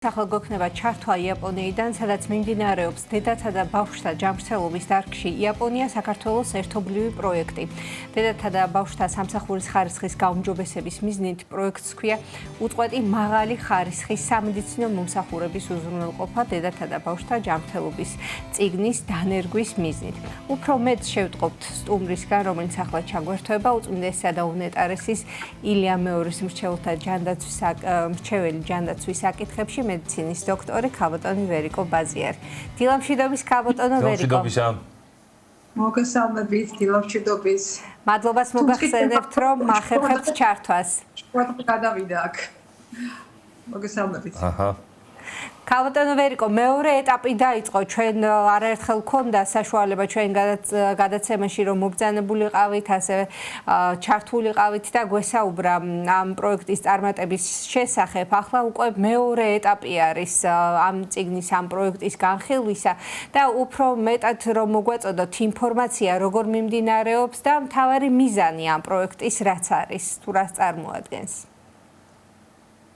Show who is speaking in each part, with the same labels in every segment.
Speaker 1: ახლა გვექნება ჩართვა იაპონიიდან, სადაც მიმდინარეობს დედათა და ბავშვთა ჯანმრთელობის დარგში იაპონია საქართველოს ერთობლივი პროექტი. დედათა და ბავშვთა სამსახურის ხარისხის გაუმჯობესების მიზნით პროექტს ჰქვია უწყვეტი მაღალი ხარისხის სამედიცინო მომსახურების უზრუნველყოფა დედათა და ბავშვთა ჯანმრთელობის წიგნის დანერგვის მიზნით. უფრო მეტ შევტყობთ სტუმრისგან, რომელიც ახლა ჩაგვერთვება, უწმინდესისა და უნეტარესის ილია მეორის მრჩეველი ჯანდაცვის საკითხებში მედიცინის დოქტორი ქალბატონი ვერიკო ბაზიარი. დილამშვიდობის ქალბატონო ვერიკო.
Speaker 2: მოგესალმებით, დილამშვიდობის.
Speaker 1: მადლობას მოგახსენებთ, რომ მახერხებთ ჩართვას.
Speaker 2: გადავიდა აქ. მოგესალმებით.
Speaker 1: ქალბატონო ვერიკო, მეორე ეტაპი დაიწყო. ჩვენ არაერთხელ გქონდა საშუალება ჩვენ გადაცემაში, რომ მობრძანებულიყავით, ასევე ჩართულიყავით და გვესაუბრა ამ პროექტის წარმატების შესახებ. ახლა უკვე მეორე ეტაპი არის ამ წიგნის, ამ პროექტის განხილვისა და უფრო მეტად რომ მოგვაწოდოთ ინფორმაცია, როგორ მიმდინარეობს და მთავარი მიზანი ამ პროექტის რაც არის, თუ რას წარმოადგენს.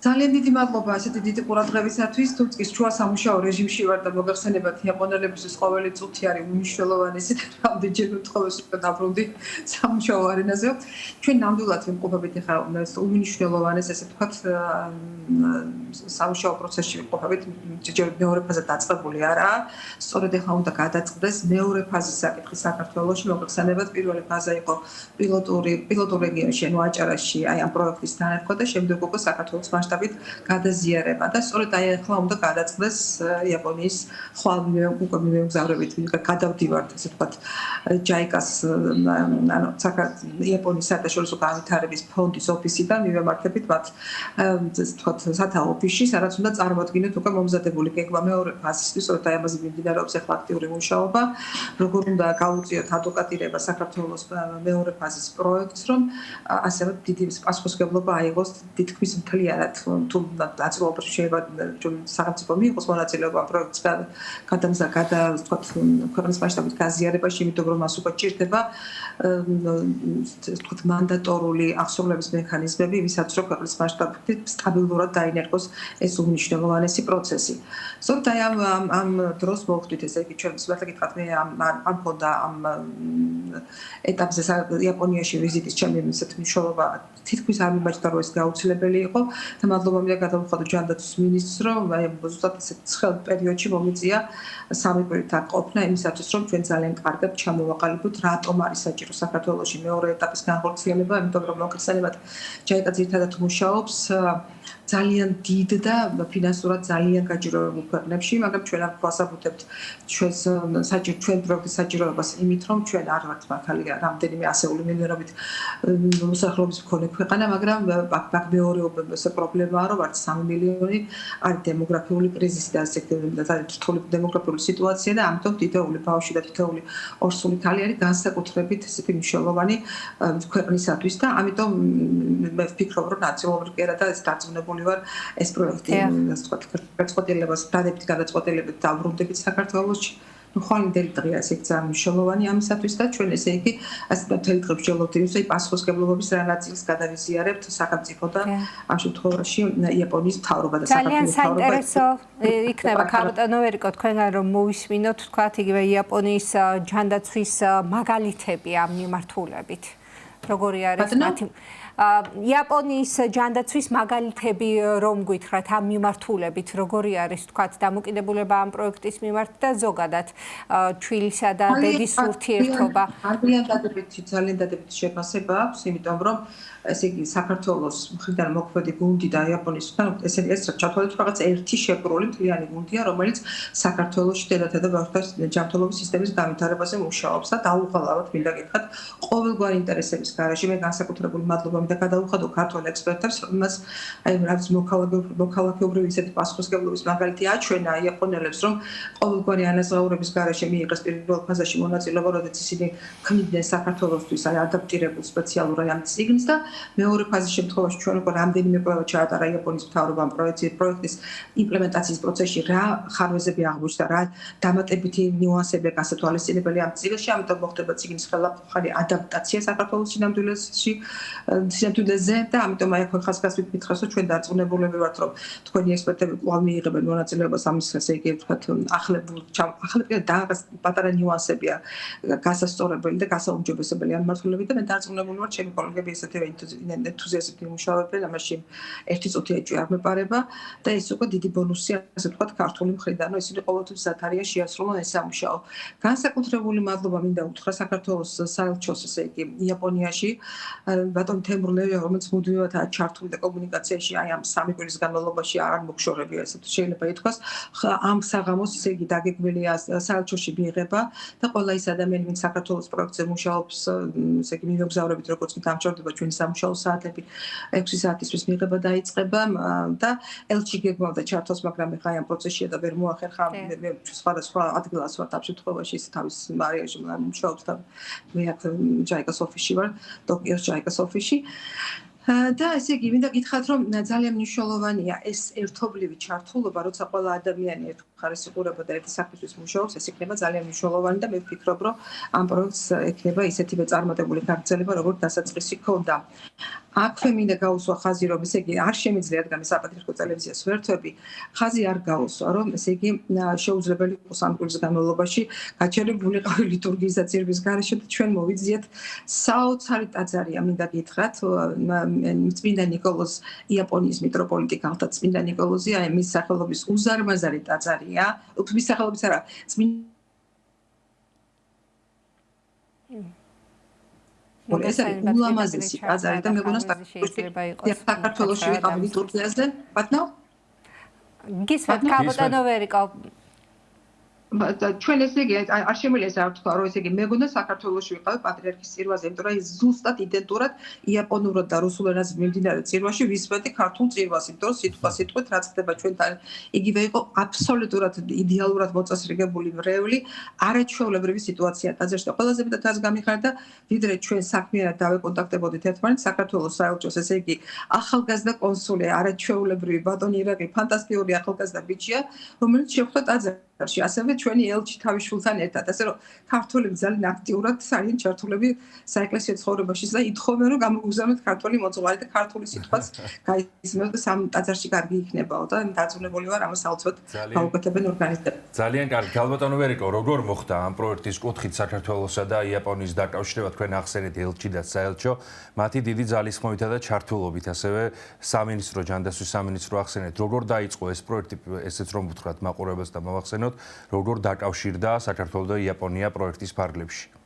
Speaker 2: ძალიან დიდი მადლობა ასეთი დიდი ყურადღებისათვის, თუმცა შუა სამუშაო რეჟიმში ვარ და მოგახსენებათ იაპონელებისთვის ყოველი წუთი არის უნიშნელოვანესი და რამდენჯერ ვთხოვეს უკვე დაბრუნდი სამუშაო არენაზე. ჩვენ ნამდვილად ვიმყოფებით ახლა უნიშნელოვანეს, ესე ვთქვათ, სამუშაო პროცესში ვიმყოფებით, ჯერ მეორე ფაზა დაწყებული არაა. სწორედ ახლა უნდა გადაწყდეს მეორე ფაზის საკითხი საქართველოში. მოგახსენებათ, პირველი ფაზა იყო პილოტურ რეგიონში, ანუ აჭარაში, აი ამ პროექტის დანერგვა და შემდეგ უკვე საქართველოს გადაზიარება და სწორედ აი ახლა უნდა გადაწყდეს იაპონიის ხვალ მიმგზავრებით გადავდივართ ასე ვთქვათ ჯაიკას ანუ იაპონიის საერთაშორისო განვითარების ფონდის ოფისიდან მივემართებით მათ ასე ვთქვათ სათავო ოფისში სადაც უნდა წარმოადგინოთ უკვე მომზადებული გეგმა მეორე ფაზისთვის სწორედ აი ამაზე მიმდინარეობს ახლა აქტიური მუშაობა როგორ უნდა გაუწიოთ ადვოკატირება საქართველოს მეორე ფაზის პროექტს რომ ასევე დიდი პასუხისმგებლობა აიღოს თითქმის მთლიანად თუ დაწესებულება შეიძლება სახელმწიფო მიიღოს მონაწილეობა პროექტს ქვეყნის მასშტაბით გაზიარებაში, იმიტომ რომ მას უკვე ჭირდება მანდატორული აღსრულების მექანიზმები, ვისაც რო ქვეყნის მასშტაბით სტაბილურად დაინერგოს ეს უნიშნელოვანესი პროცესი. სწორედ აი ამ დროს მოვხდით, ესე იგი ჩვენ მართლა გითხრათ, მე ამ მქონდა ამ ეტაპზე იაპონიაში ვიზიტის ჩემი ისეთ მნიშვნელობა თითქმის არ მიმაჩნდა, რომ ეს გაუცილებელი იყო და მადლობა მინდა გადავუხადო ჯანდაცვის მინისტრს, რომ აი ზუსტად ესეთ ცხელ პერიოდში მომიწია სამი კვირით აქ ყოფნა იმისათვის, რომ ჩვენ ძალიან კარგად ჩამოვაყალიბოთ, რატომ არის საჭირო საქართველოში მეორე ეტაპის განხორციელება, იმიტომ რომ მოგხსენებათ, ჯაიკა ძირითადად მუშაობს ძალიან დიდ და ფინანსურად ძალიან გაჯერებულ ქვეყნებში, მაგრამ ჩვენ არ გვასაბუთებთ ჩვენ პროექტის საჭიროებას იმით, რომ ჩვენ არ ვართ მართალი რამდენიმე ასეული მილიონობით მოსახლეობის მქონე ქვეყანა, მაგრამ აქ მეორე პრობლემაა, რომ არც 3 მილიონი არის დემოგრაფიული კრიზისი და რთული დემოგრაფიული სიტუაცია და ამიტომ თითოეული ბავშვი და თითოეული ორსული ქალი არის განსაკუთრებით ესეთი მნიშვნელოვანი ქვეყნისათვის და ამიტომ მე ვფიქრობ, რომ ნაციონალურად და ეს დარწმუნებული ვარ ეს პროექტი ასე ვთქვათ გადაწყვეტილებას დადებთ გადაწყვეტილებით დაბრუნდებით საქართველოში. ხვალინდელი დღეა ეს ძალიან მნიშვნელოვანი ამისათვის და ჩვენ ესე იგი ასე მთელი დღე ვშელობთ იმის, რომ პასუხისმგებლობის რა ნაწილს გადავიზიარებთ სახელმწიფოდან ამ შემთხვევაში იაპონიის მთავრობა და
Speaker 1: საქართველოს მთავრობა. ძალიან საინტერესო იქნება ქალბატონო ვერიკო თქვენგან რომ მოვისმინოთ თქვათ იგივე იაპონიის ჯანდაცვის მაგალითები ამ მიმართულებით. როგორი არის მათი იაპონიის ჯანდაცვის მაგალითები რომ გითხრათ ამ მიმართულებით როგორი არის თქვათ დამოკიდებულება ამ პროექტის მიმართ და ზოგადად ჩვილისა და დედის ურთიერთობა
Speaker 2: ძალიან დადებითი შეფასება აქვს იმიტომ რომ ესე იგი საქართველოს მხრიდან მოქმედი გუნდი და იაპონიისგან ეს ჩათვალეთ რაღაც ერთი შეპრული მთლიანი გუნდია რომელიც საქართველოში დედათა და ბავშვთა ჯანმრთელობის სისტემის განვითარებაზე მუშაობს და დაუღალავად მინდა გითხრათ ყოველგვარი ინტერესების გარეშე მე განსაკუთრებული მადლობა მინდა გადავუხადო ქართულ ექსპერტებს რომელსაც აი რაღაც მოქალაქეობრივი ისეთი პასუხისმგებლობის მაგალითი აჩვენა იაპონელებს რომ ყოველგვარი ანაზღაურების გარეშე მიიღეს პირველ ფაზაში მონაწილეობა როდესაც ისინი ქმნიდნენ საქართველოსთვის აი ადაპტირებულ სპეციალურ ამ წიგნს და მეორე ფაზის შემთხვევაში ჩვენ უკვე რამდენიმე პროექტი ჩაატარა იაპონიის მთავრობამ პროექტის იმპლემენტაციის პროცესში რა ხარვეზები აღმოჩნდა, რა დამატებითი ნიუანსები გასათვალისწინებელი ამ წიგნში, ამიტომ მოხდება წიგნის ხელახალი ადაპტაცია საქართველოს სინამდვილეში სინამდვილეზე და ამიტომ აი ხასგასვით მითხრას რომ ჩვენ დარწმუნებულები ვართ რომ თქვენი ექსპერტები კვლავ მიიღებენ მონაწილეობას ამის ესე იგი ვთქვათ ახლებულ და პატარა ნიუანსებია გასასწორებელი და გასაუმჯობესებელი ამ მართლობები და მე დარწმუნებული ვარ ჩემი კოლეგები ესეთივე ენთუზიაზმით იმუშავებენ ამაში ერთი წუთი ეჭვი არ მეპარება და ეს უკვე დიდი ბონუსია ასე ვთქვათ ქართული მხრიდან რომ ისინი ყოველთვის მზად არიან შეასრულონ ეს სამუშაო. განსაკუთრებული მადლობა მინდა უთხრა საქართველოს საელჩოს ესე იგი იაპონიაში ბატონ თემურლევი რომელიც მუდმივადაა ჩართული და კომუნიკაციაში აი ამ 3 კვირის განმავლობაში არ მოგშორებია ესე შეიძლება ითქვას ამ საღამოს ესე იგი დაგეგმილია საელჩოში მიიღება და ყველა ის ადამიანი ვინც საქართველოს პროექტზე მუშაობს ესე იგი მიმოგზაურებით როგორც კი დამჭირდება ჩვენი სამუშაო საათები 6 საათისთვის მიიღება დაიწყება და ელჩი გეგმავდა ჩართოს მაგრამ ეხლა ამ პროცესშია და ვერ მოახერხა მე სხვადასხვა ადგილას ვარ ამ შემთხვევაში ის თავის მარიაში მუშაობს და მე აქ ჯაიკას ოფისში ვარ ტოკიოს ჯაიკას ოფისში და ესე იგი მინდა გითხრათ რომ ძალიან მნიშვნელოვანია ეს ერთობლივი ჩართულობა როცა ყველა ადამიანი ერთ მხარეს იყურება და ერთი საქმისთვის მუშაობს ეს იქნება ძალიან მნიშვნელოვანი და მე ვფიქრობ რომ ამ პროექტს ექნება ისეთივე წარმატებული გაგრძელება როგორც დასაწყისი ჰქონდა აქვე მინდა გაუსვა ხაზი რომ ესე იგი არ შემიძლია რადგან საპატრიარქო ტელევიზიას ვერთვები ხაზი არ გაუსვა რომ ესე იგი შეუძლებელი იყოს ამ კვირის განმავლობაში გაჩერებულიყავი ლიტურგიის და წირვის გარეშე და ჩვენ მოვიძიეთ საოცარი ტაძარია მინდა გითხრათ წმინდა ნიკოლოზ იაპონიის მიტროპოლიტი გალთა წმინდა ნიკოლოზი აი მის სახელობის უზარმაზარი ტაძარია მის სახელობის არა ეს არის ულამაზესი ტაძარი და მეგონა საქართველოში ვიყავი ლიტურგიაზე ბატონო
Speaker 1: გისმენთ კაბოტანო ვერიკო
Speaker 2: ჩვენ ესე იგი არ შემიძლია ვთქვა რომ ესე იგი მეგონა საქართველოში ვიყავი პატრიარქის წირვაზე იმიტომ რომ ის ზუსტად იდენტურად იაპონურად და რუსულ ენაზე მიმდინარე წირვაში ვისმენთ ქართულ წირვას იმიტომ რომ სიტყვით რაც ხდება ჩვენთან იგივე იყო აბსოლუტურად იდეალურად მოწესრიგებული მრევლი არაჩვეულებრივი სიტუაცია ტაძარში და ყველაზე მეტად რაც გამიხარდა ვიდრე ჩვენ საქმიანად დავეკონტაქტებოდით ერთმანეთს საქართველოს საელჩოს ესე იგი ახალგაზრდა კონსული არაჩვეულებრივი ბატონი ირაკლი ფანტასტიკური ახალგაზრდა ბიჭია რომელიც შეხვდა ტაძარში ასევე ჩვენი ელჩი თავის შვილთან ერთად ასე რომ ქართველები ძალიან აქტიურად არიან ჩართულები საეკლესიო ცხოვრებაში და ითხოვენ რომ გამოგზავნოთ ქართული მოძღვარი და ქართული სიტყვაც გაიზმოთ და სამ ტაძარში კარგი იქნებაო და დარწმუნებული ვარ ამას აუცილებლად გაუკეთებენ ორგანიზებები.
Speaker 3: ძალიან კარგი. გალბატონო ვერიკო, როგორ მოხდა ამ პროექტის კუთხით საქართველოსა და იაპონიის დაკავშირება თქვენ ახსენეთ ელჩი და საელჩო მათი დიდი ძალისხმევითა და ჩართულობით ასევე სამინისტრო ჯანდაცვის სამინისტრო ახსენეთ როგორ დაიწყო ეს პროექტი ესეც რომ ვუთხრათ მაყურებელს და მოვახსენოთ როგორ დაკავშირდა საქართველო და იაპონია პროექტის ფარგლებში?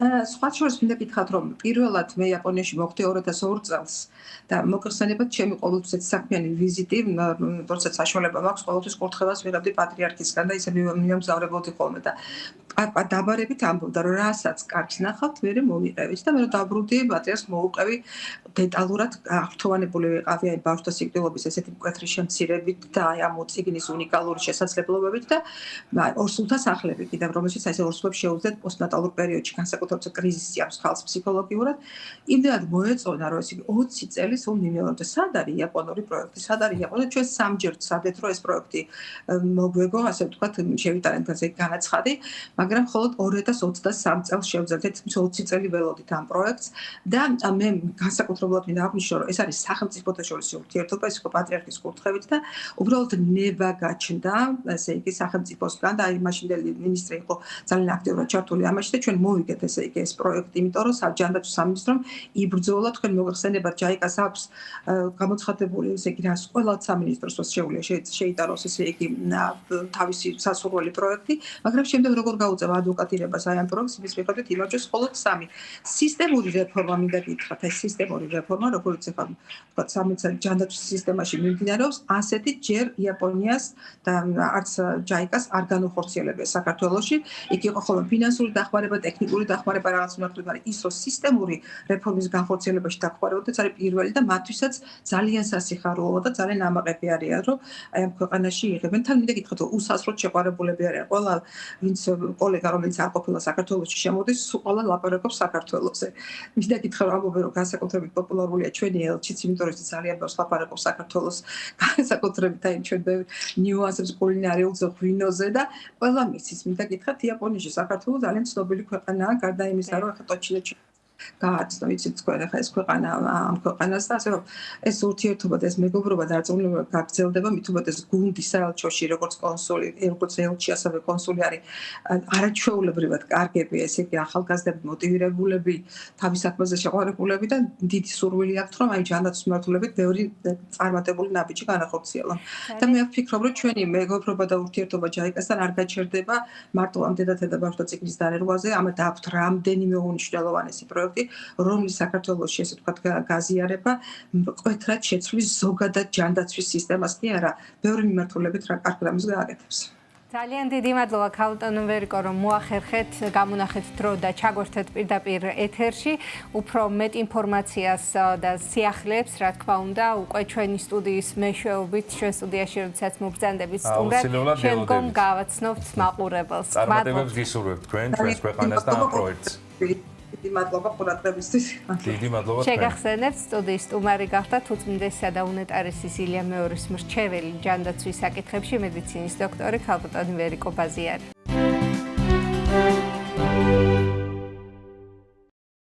Speaker 2: სხვა შორის მინდა გითხრათ რომ პირველად მე იაპონიაში მოვხდი 2002 წელს და მოგხსენებათ ჩემი ყოველთვის საქმიანი ვიზიტი როდესაც საშუალება მაქვს ყოველთვის კურთხევას ვიღებდი პატრიარქისგან და ისე მიმგზავრებოდი ხოლმე და დაბარებით ამბობდა რომ რასაც კარგს ნახავთ მე მოვიყევით და მე რომ დაბრუნდი პატრიარქს მოუყევი დეტალურად აღფრთოვანებული ვიყავი აი ბავშვთა სიკვდილობის ესეთი მკვეთრი შემცირებით და აი ამ წიგნის უნიკალური შესაძლებლობებით და ორსულთა სახლები კიდევ რომელშიც აი ეს ორსულებს შეუძლიათ პოსტნატალურ პერიოდში განსაკუთრებით კრიზისი აქვს ხალხს ფსიქოლოგიურად იმდენად მოეწონა რომ ესე 20 წელი სულ მიმოვიდა სად არის იაპონური პროექტი სად არის იაპონია ჩვენ სამჯერ ვცადეთ რომ ეს პროექტი მოგვეგო ასე ვთქვათ შევიტანეთ ასე განაცხადი მაგრამ მხოლოდ 2023 წელს შევძლებთ 20 წელი ველოდით ამ პროექტს და მე განსაკუთრებულად მინდა აღნიშნო რომ ეს არის სახელმწიფოთა შორის ურთიერთობა ის იყო პატრიარქის კურთხევით და უბრალოდ ნება გაჩნდა ესე იგი სახელმწიფოსგან და აი მაშინდელი მინისტრი იყო ძალიან აქტიურად ჩართული ამაში და ჩვენ მოვიგეთ ესე იგი ეს პროექტი იმიტომ რომ ჯანდაცვის სამინისტრომ იბრძოლა თქვენ მოგხსენებათ ჯაიკას აქვს გამოცხადებული ესე იგი რას ყველა სამინისტროს შეუძლია შეიტანოს ესე იგი თავისი სასურველი პროექტი მაგრამ შემდეგ როგორ გაუწევა ადვოკატირებას აი ამ პროექტს იმის მიხედვით იმარჯვეს მხოლოდ 3 სისტემური რეფორმა მინდა გითხრათ ეს სისტემური რეფორმა როგორც ეხლა ვთქვათ სამეცნიერო ჯანდაცვის სისტემაში მიმდინარეობს ასეთი ჯერ იაპონიას და არც ჯაიკას არ განუხორციელებია საქართველოში იქ იყო ხოლმე ფინანსური დახმარება ტექნიკური დახმარება რაღაც მიმართულებით მაგრამ ის რომ სისტემური რეფორმის განხორციელებაში დახმარებოდეს არის პირველი და მათთვისაც ძალიან სასიხარულო და ძალიან ამაყები არიან რომ აი ამ ქვეყანაში იღებენ თან მინდა გითხრათ რომ უსასრულოდ შეყვარებულები არიან ყველა ვინც კოლეგა რომელიც არ ყოფილა საქართველოში შემოდის ყველა ლაპარაკობს საქართველოზე მინდა გითხრათ რომ ამბობენ რომ განსაკუთრებით პოპულარულია ჩვენი ელჩიც იმიტომ რომ ძალიან ბევრს ლაპარაკობს საქართველოს განსაკუთრებით აი ჩვენ ბევრ ნიუანსებს კულინარიულზე ღვინოზე და ყველა მისის მინდა გითხრათ იაპონიაში საქართველო ძალიან ცნობილი ქვეყანაა გარდა იმისა რომ ახლა ტოჩინეთში გააცნო, იცით თქვენ ახლა ეს ქვეყანა ამ ქვეყანას და ასე რომ ეს ურთიერთობა და ეს მეგობრობა დარწმუნება გაგრძელდება, მით უმეტეს გუნდი საელჩოში, როგორც კონსული, როგორც ელჩი, ასევე კონსული არის არაჩვეულებრივად კარგები, ესე იგი ახალგაზრდები, მოტივირებულები, თავის საქმეზე შეყვარებულები და დიდი სურვილი აქვთ, რომ აი ჯანდაცვის მიმართულებით ბევრი წარმატებული ნაბიჯი განახორციელონ. და მე ვფიქრობ, რომ ჩვენი მეგობრობა და ურთიერთობა ჯაიკასთან არ გაჩერდება მარტო ამ დედათა და ბავშვთა წიგნის დარღვევაზე, ამათ აქვთ რამდენიმე უნიშნელოვანესი პროექტი, რომლის საქართველოში ესე ვთქვათ გაზიარება მკვეთრად შეცვლის ზოგადად ჯანდაცვის სისტემას კი არა, ბევრი მიმართულებით რა კარგ რამეს გააკეთებს.
Speaker 1: ძალიან დიდი მადლობა ქალბატონ ვერიკო, რომ მოახერხეთ, გამონახეთ დრო და ჩაგვერთეთ პირდაპირ ეთერში. უფრო მეტ ინფორმაციას და სიახლეებს, რა თქმა უნდა, უკვე ჩვენი სტუდიის მეშვეობით, ჩვენ სტუდიაში როდესაც მობრძანდებით სტუმრად, შემდგომ გავაცნობთ მაყურებელს.
Speaker 3: წარმატებებს გისურვებთ თქვენ, ჩვენს ქვეყანას და ამ პროექტს.
Speaker 2: დიდი მადლობა ყურადღებისთვის.
Speaker 3: დიდი მადლობა თქვენ.
Speaker 1: შეგახსენებთ სტუდიის სტუმარი გახდა თუწმინდესისა და უნეტარესის ილია მეორის მრჩეველი ჯანდაცვის საკითხებში მედიცინის დოქტორი ქალბატონი ვერიკო ბაზიარი.